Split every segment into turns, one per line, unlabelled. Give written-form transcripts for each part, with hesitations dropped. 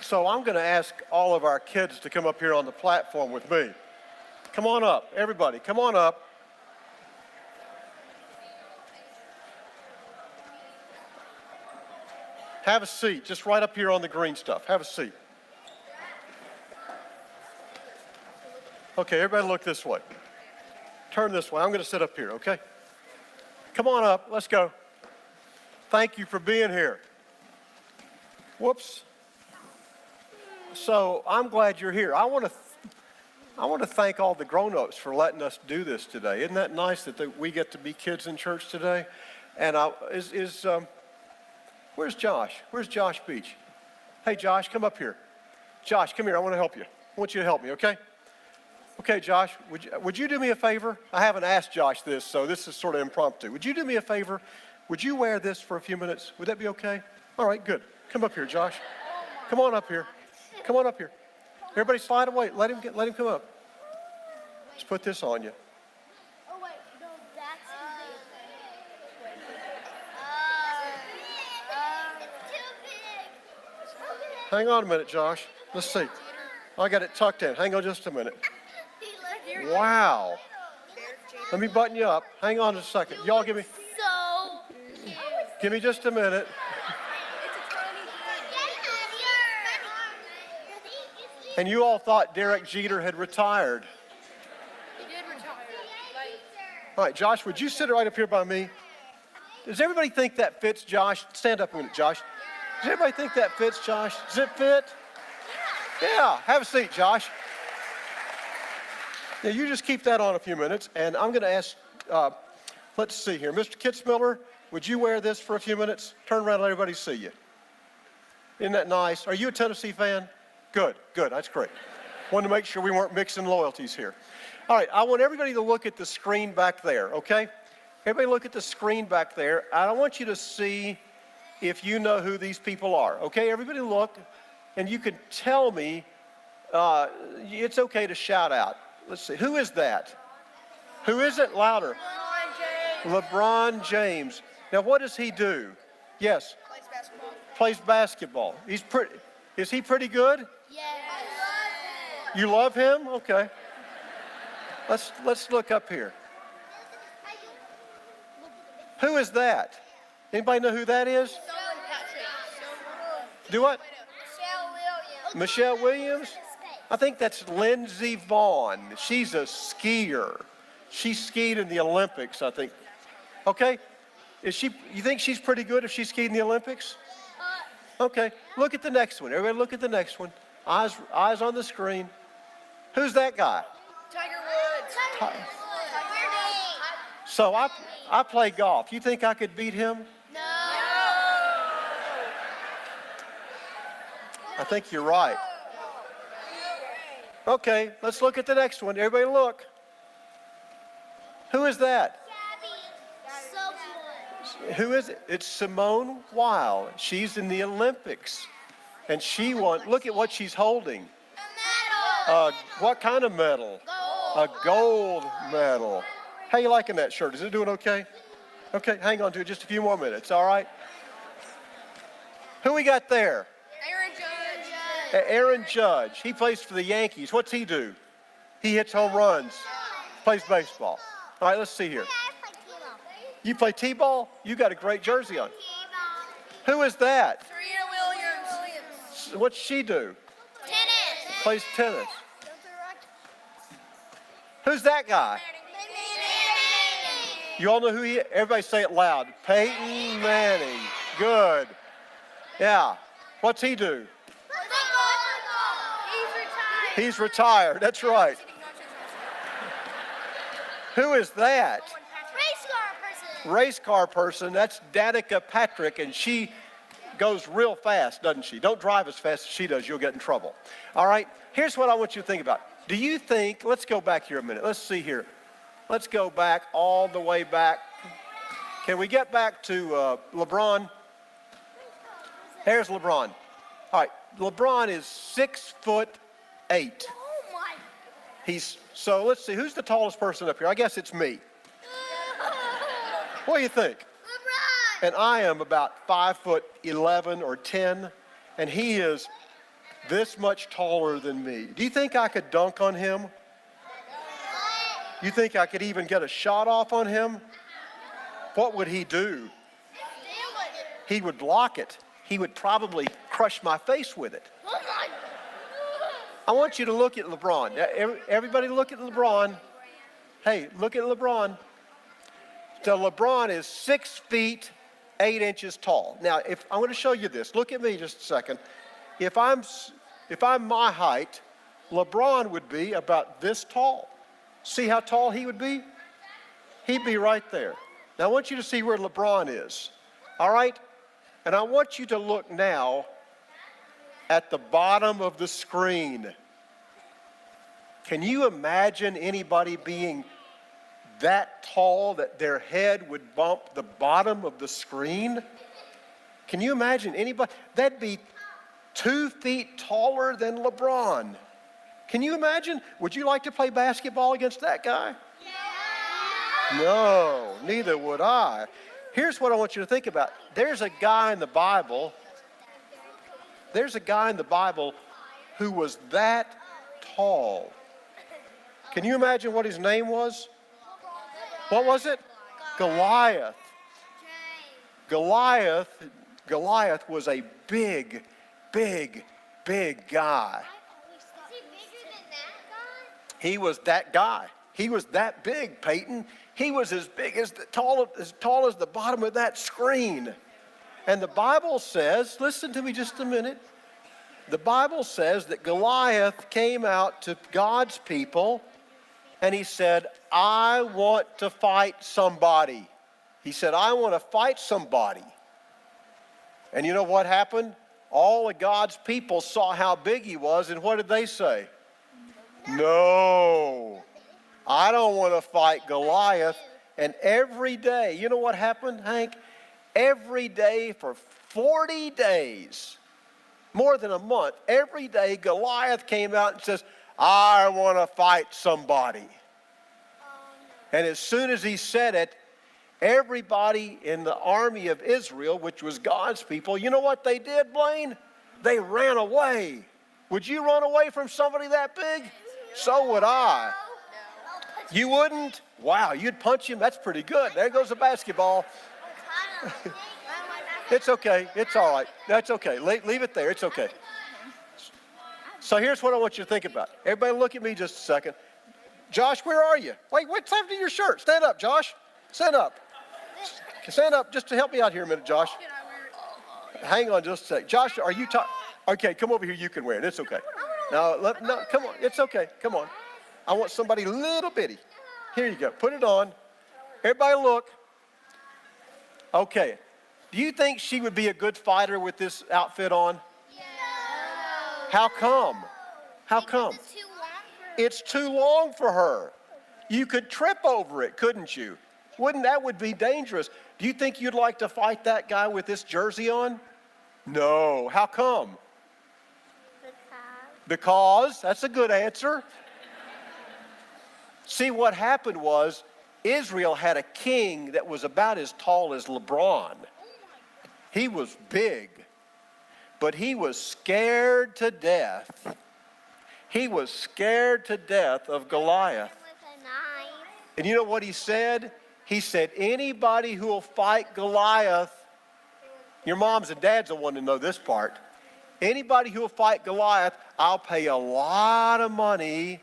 So I'm going to ask all of our kids to come up here on the platform with me. Come on up, everybody, come on up. Have a seat, just right up here on the green stuff. Have a seat. Okay, everybody look this way. Turn this way. I'm going to sit up here, okay? Come on up. Let's go. Thank you for being here. Whoops. So I'm glad you're here. I want to thank all the grown-ups for letting us do this today. Isn't that nice that we get to be kids in church today? And where's Josh? Where's Josh Beach? Hey, Josh, come up here. Josh, come here. I want to help you. I want you to help me, okay? Okay, Josh, would you do me a favor? I haven't asked Josh this, so this is sort of impromptu. Would you do me a favor? Would you wear this for a few minutes? Would that be okay? All right, good. Come up here, Josh. Come on up here. Come on up here. Everybody slide away. Let him come up. Let's put this on you.
Oh, wait. No, that's it's too big.
Hang on a minute, Josh. Let's see. I got it tucked in. Hang on just a minute. Wow. Let me button you up. Hang on just a second. Y'all give me just a minute. And you all thought Derek Jeter had retired.
He did retire.
All right, Josh, would you sit right up here by me? Does everybody think that fits, Josh? Stand up a minute, Josh. Does everybody think that fits, Josh? Does it fit? Yeah, have a seat, Josh. Now, you just keep that on a few minutes, and I'm going to ask, let's see here. Mr. Kitzmiller, would you wear this for a few minutes? Turn around and let everybody see you. Isn't that nice? Are you a Tennessee fan? Good, that's great. Wanted to make sure we weren't mixing loyalties here. All right, I want everybody to look at the screen back there, okay? Everybody look at the screen back there. I want you to see if you know who these people are, okay? Everybody look, and you can tell me, it's okay to shout out. Let's see, who is that? Who is it? Louder. LeBron James. Now, what does he do? Yes. Plays basketball. Is he pretty good?
Yes.
You love him? Okay. Let's look up here. Who is that? Anybody know who that is? Do what? Michelle Williams? I think that's Lindsey Vaughn. She's a skier. She skied in the Olympics, I think. Okay. You think she's pretty good if she skied in the Olympics? Okay. Look at the next one. Everybody look at the next one. Eyes on the screen. Who's that guy?
Tiger Woods.
So I play golf. You think I could beat him?
No.
I think you're right. Okay, let's look at the next one. Everybody look. Who is that? Who is it? It's Simone Weil. She's in the Olympics. And she won. Look at what she's holding.
A medal.
What kind of medal?
Gold.
A gold medal. How you liking that shirt? Is it doing okay? Okay, hang on to it just a few more minutes, all right? Who we got there? Aaron Judge. He plays for the Yankees. What's he do? He hits home runs. Plays baseball. All right, let's see here. You play T-ball? You got a great jersey on. Who is that?
Serena Williams.
What's she do?
Tennis.
Plays tennis. Who's that guy? You all know who he is? Everybody say it loud. Peyton Manning. Good. Yeah. What's he do? He's retired. That's right. Who is that? Race car person. That's Danica Patrick, and she goes real fast, doesn't she? Don't drive as fast as she does. You'll get in trouble. All right? Here's what I want you to think about. Do you think, let's go back here a minute. Let's see here. Let's go back all the way back. Can we get back to LeBron? There's LeBron. All right. LeBron is 6'8".
Oh my.
So let's see. Who's the tallest person up here? I guess it's me. What do you think?
LeBron.
And I am about 5'11" or 10, and he is this much taller than me. Do you think I could dunk on him? You think I could even get a shot off on him? What would he do? He would block it. He would probably crush my face with it. I want you to look at LeBron. Everybody look at LeBron. Hey, look at LeBron. So LeBron is 6 feet, 8 inches tall. Now, if I'm going to show you this, look at me just a second. If I'm my height, LeBron would be about this tall. See how tall he would be? He'd be right there. Now, I want you to see where LeBron is. All right? And I want you to look now at the bottom of the screen. Can you imagine anybody being that tall that their head would bump the bottom of the screen? Can you imagine anybody? That'd be 2 feet taller than LeBron. Can you imagine? Would you like to play basketball against that guy? Yeah. No, neither would I. Here's what I want you to think about. There's a guy in the Bible who was that tall. Can you imagine what his name was? What was it? Goliath. Goliath was a big guy. He was that guy. He was that big, Peyton. He was as big as tall as the bottom of that screen. And the Bible says, listen to me just a minute. The Bible says that Goliath came out to God's people and he said, I want to fight somebody. He said, I want to fight somebody. And you know what happened? All of God's people saw how big he was, and what did they say? No, I don't want to fight Goliath. And every day, you know what happened, Hank? Every day for 40 days, more than a month, every day Goliath came out and says, I want to fight somebody. And as soon as he said it, everybody in the army of Israel, which was God's people, you know what they did, Blaine? They ran away. Would you run away from somebody that big? So would I. You wouldn't? Wow, you'd punch him? That's pretty good. There goes the basketball. It's okay. It's all right. That's okay. Leave it there. It's okay. So here's what I want you to think about. Everybody look at me just a second. Josh, where are you? Wait, what's happened to your shirt? Stand up, Josh. Stand up. Stand up just to help me out here a minute, Josh. Hang on just a sec. Josh, are you okay, come over here. You can wear it. It's okay. No, come on. It's okay. Come on. I want somebody little bitty. Here you go. Put it on. Everybody look. Okay. Do you think she would be a good fighter with this outfit on?
No.
How come? How come? It's too long for her. You could trip over it, couldn't you? That would be dangerous. Do you think you'd like to fight that guy with this jersey on? No. How come? Because, that's a good answer. See, what happened was Israel had a king that was about as tall as LeBron. He was big, but he was scared to death. He was scared to death of Goliath. And you know what he said? He said, anybody who will fight Goliath, your moms and dads will want to know this part. Anybody who will fight Goliath, I'll pay a lot of money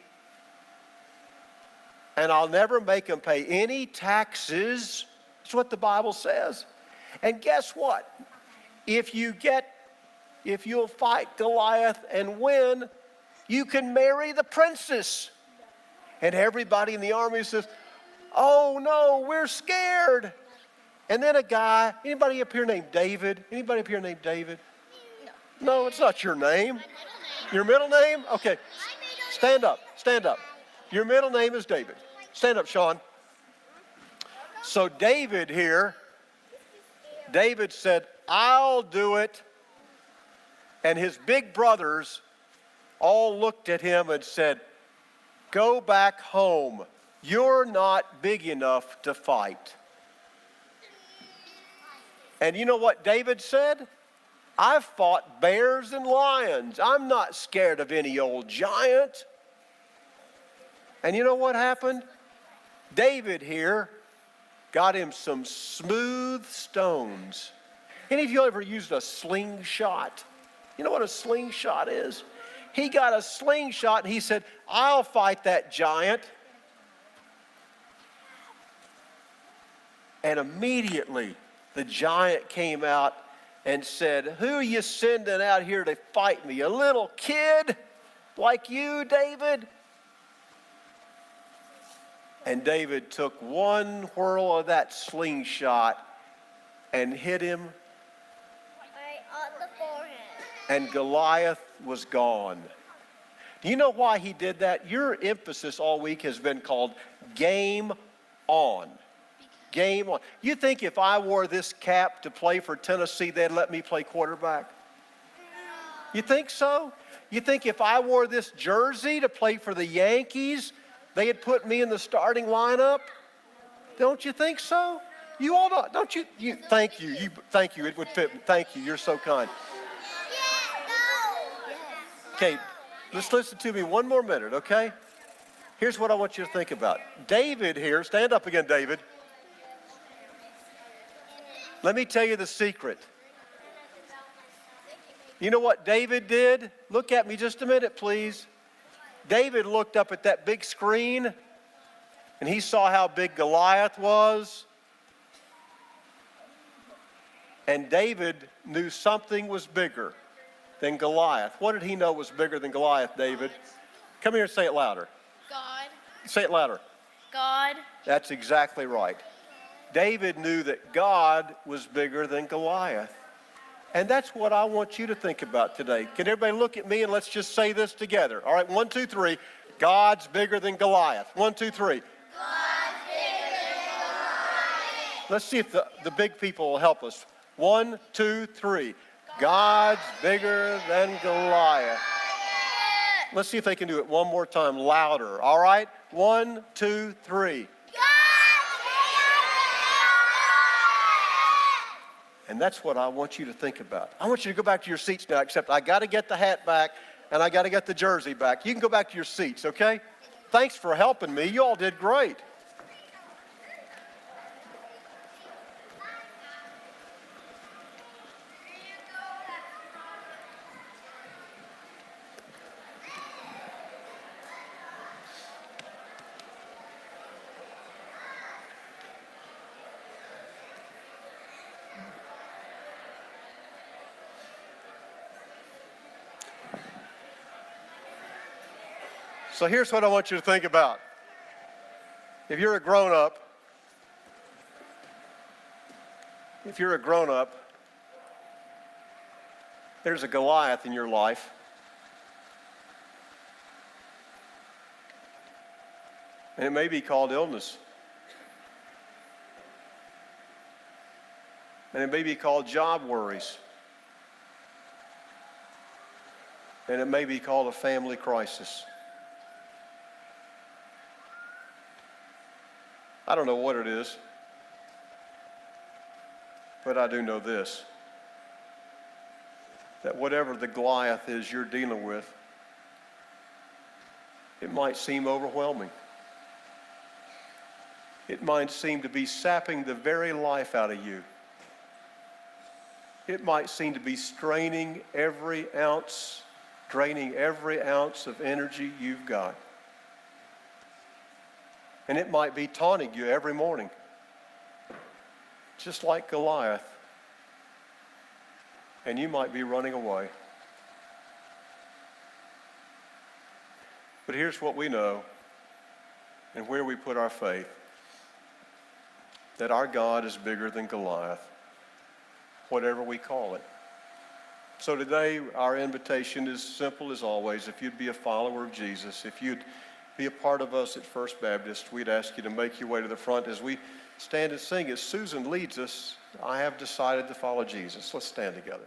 and I'll never make them pay any taxes. That's what the Bible says. And guess what? If you'll fight Goliath and win, you can marry the princess. And everybody in the army says, oh no, we're scared. And then a guy, anybody up here named David? Anybody up here named David? No, it's not your name. Your middle name? Okay. Stand up. Stand up. Your middle name is David. Stand up, Sean. So David here, David said, I'll do it. And his big brothers all looked at him and said, go back home. You're not big enough to fight. And you know what David said? I've fought bears and lions. I'm not scared of any old giant. And you know what happened? David here got him some smooth stones. Any of you ever used a slingshot? You know what a slingshot is? He got a slingshot and he said, I'll fight that giant. And immediately the giant came out and said, who are you sending out here to fight me? A little kid like you, David? And David took one whirl of that slingshot and hit him.
Right on the forehead.
And Goliath was gone. Do you know why he did that? Your emphasis all week has been called game on. Game on. You think if I wore this cap to play for Tennessee, they'd let me play quarterback? You think so? You think if I wore this jersey to play for the Yankees, they'd put me in the starting lineup? Don't you think so? You all don't you? Thank you. Thank you. It would fit. Thank you. You're so kind. Okay, let's listen to me one more minute, okay? Here's what I want you to think about. David here, stand up again, David. Let me tell you the secret. You know what David did? Look at me just a minute, please. David looked up at that big screen and he saw how big Goliath was. And David knew something was bigger than Goliath. What did he know was bigger than Goliath, David? Come here and say it louder.
God.
Say it louder.
God.
That's exactly right. David knew that God was bigger than Goliath. And that's what I want you to think about today. Can everybody look at me and let's just say this together? All right, 1, 2, 3. God's bigger than Goliath. 1, 2, 3.
God's bigger than Goliath.
Let's see if the big people will help us. 1, 2, 3. God's bigger than Goliath. Let's see if they can do it one more time, louder. All right? 1, 2, 3. And that's what I want you to think about. I want you to go back to your seats now, except I got to get the hat back and I got to get the jersey back. You can go back to your seats, okay? Thanks for helping me. You all did great. So here's what I want you to think about. If you're a grown-up, there's a Goliath in your life. And it may be called illness. And it may be called job worries. And it may be called a family crisis. I don't know what it is, but I do know this, that whatever the Goliath is you're dealing with, it might seem overwhelming. It might seem to be sapping the very life out of you. It might seem to be draining every ounce of energy you've got. And it might be taunting you every morning, just like Goliath. And you might be running away. But here's what we know and where we put our faith, that our God is bigger than Goliath, whatever we call it. So today, our invitation is simple as always. If you'd be a follower of Jesus, if you'd be a part of us at First Baptist, we'd ask you to make your way to the front as we stand and sing. As Susan leads us, I have decided to follow Jesus. Let's stand together.